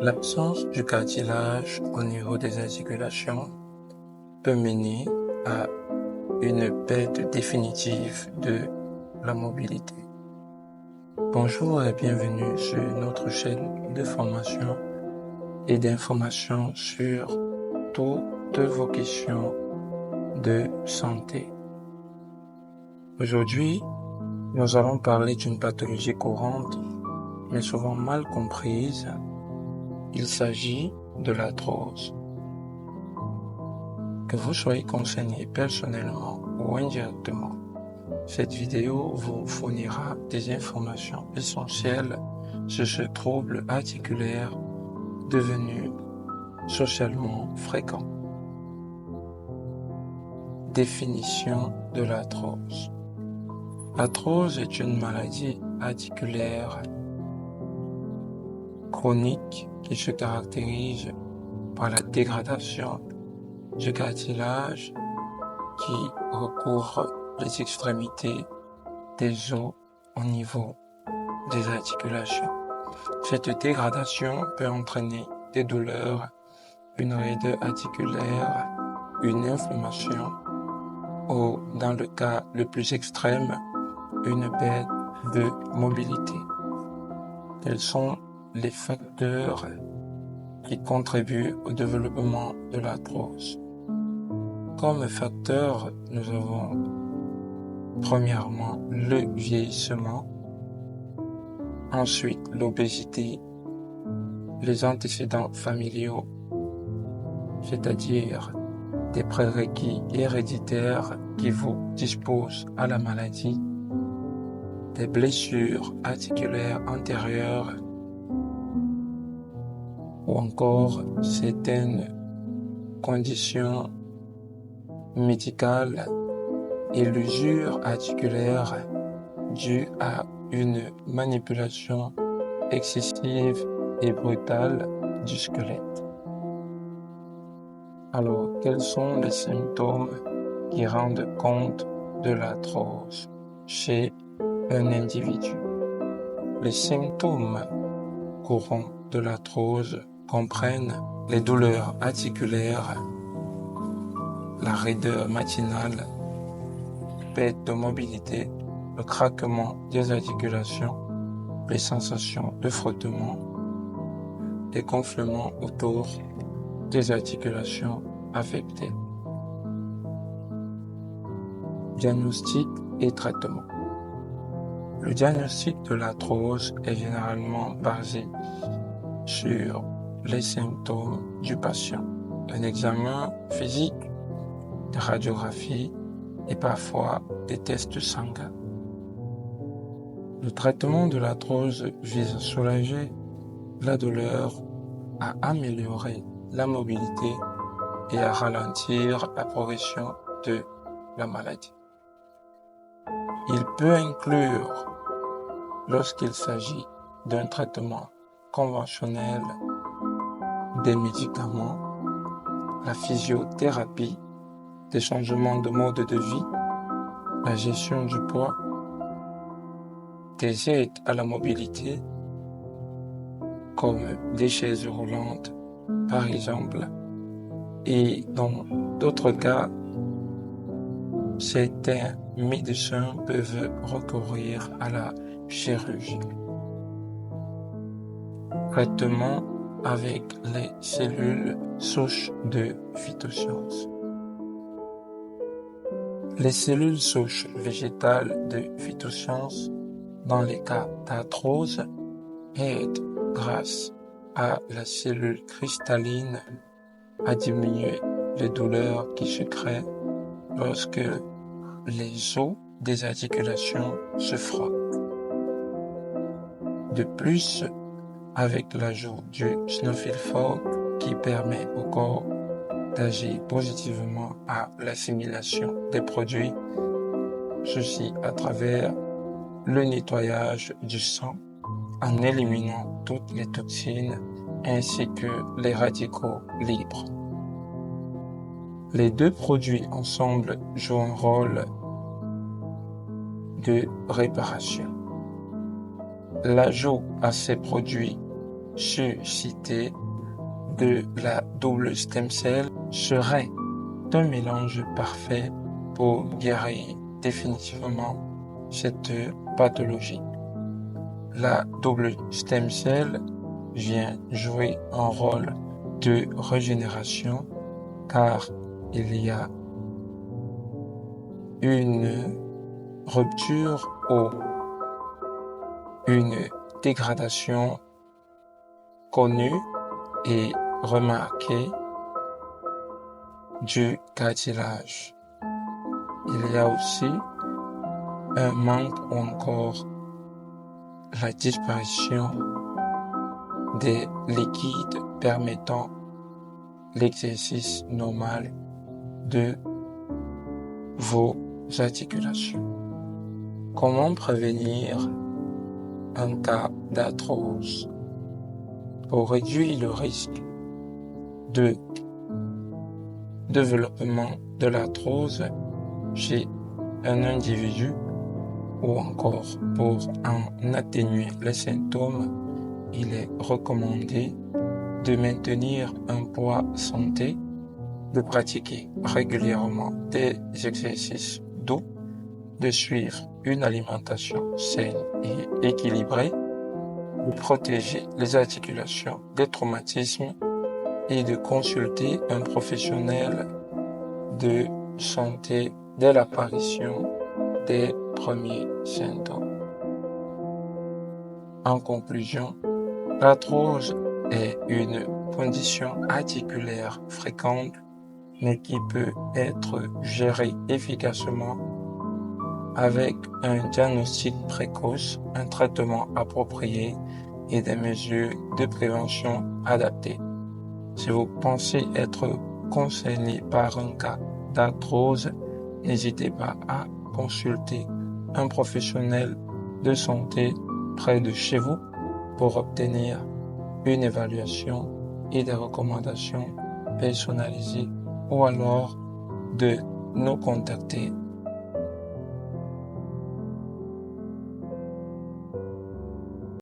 L'absence du cartilage au niveau des articulations peut mener à une perte définitive de la mobilité. Bonjour et bienvenue sur notre chaîne de formation et d'information sur toutes vos questions de santé. Aujourd'hui, nous allons parler d'une pathologie courante, mais souvent mal comprise. Il s'agit de l'arthrose. Que vous soyez concerné personnellement ou indirectement, cette vidéo vous fournira des informations essentielles sur ce trouble articulaire devenu socialement fréquent. Définition de l'arthrose. L'arthrose est une maladie articulaire chronique qui se caractérise par la dégradation du cartilage qui recouvre les extrémités des os au niveau des articulations. Cette dégradation peut entraîner des douleurs, une raideur articulaire, une inflammation ou, dans le cas le plus extrême, une perte de mobilité. Quels sont les facteurs qui contribuent au développement de l'arthrose? Comme facteurs, nous avons premièrement le vieillissement, ensuite l'obésité, les antécédents familiaux, c'est-à-dire des prérequis héréditaires qui vous disposent à la maladie, des blessures articulaires antérieures ou encore certaines conditions médicales et l'usure articulaire due à une manipulation excessive et brutale du squelette. Alors, quels sont les symptômes qui rendent compte de l'arthrose chez un individu? Les symptômes courants de l'arthrose comprennent les douleurs articulaires, la raideur matinale, perte de mobilité, le craquement des articulations, les sensations de frottement, des gonflements autour des articulations affectées. Diagnostic et traitement. Le diagnostic de l'arthrose est généralement basé sur les symptômes du patient. Un examen physique, des radiographies et parfois des tests sanguins. Le traitement de l'arthrose vise à soulager la douleur, à améliorer la mobilité et à ralentir la progression de la maladie. Il peut inclure, lorsqu'il s'agit d'un traitement conventionnel, des médicaments, la physiothérapie, des changements de mode de vie, la gestion du poids, des aides à la mobilité, comme des chaises roulantes, par exemple, et dans d'autres cas, certains médecins peuvent recourir à la chirurgie. Traitement avec les cellules souches de phytosciences. Les cellules souches végétales de phytosciences, dans les cas d'arthrose, aident grâce à la cellule cristalline à diminuer les douleurs qui se créent lorsque les os des articulations se frottent. De plus, avec l'ajout du snofilfolk qui permet au corps d'agir positivement à l'assimilation des produits, ceci à travers le nettoyage du sang en éliminant toutes les toxines ainsi que les radicaux libres. Les deux produits ensemble jouent un rôle de réparation. L'ajout à ces produits suscité de la double stem cell serait un mélange parfait pour guérir définitivement cette pathologie. La double stem cell vient jouer un rôle de régénération car il y a une rupture ou une dégradation connue et remarquée du cartilage. Il y a aussi un manque ou encore la disparition des liquides permettant l'exercice normal de vos articulations. Comment prévenir un cas d'arthrose? Pour réduire le risque de développement de l'arthrose chez un individu ou encore pour en atténuer les symptômes, il est recommandé de maintenir un poids santé, de pratiquer régulièrement des exercices doux, de suivre une alimentation saine et équilibrée, de protéger les articulations des traumatismes et de consulter un professionnel de santé dès l'apparition des premiers symptômes. En conclusion, l'arthrose est une condition articulaire fréquente mais qui peut être gérée efficacement avec un diagnostic précoce, un traitement approprié et des mesures de prévention adaptées. Si vous pensez être concerné par un cas d'arthrose, n'hésitez pas à consulter un professionnel de santé près de chez vous pour obtenir une évaluation et des recommandations personnalisées ou alors de nous contacter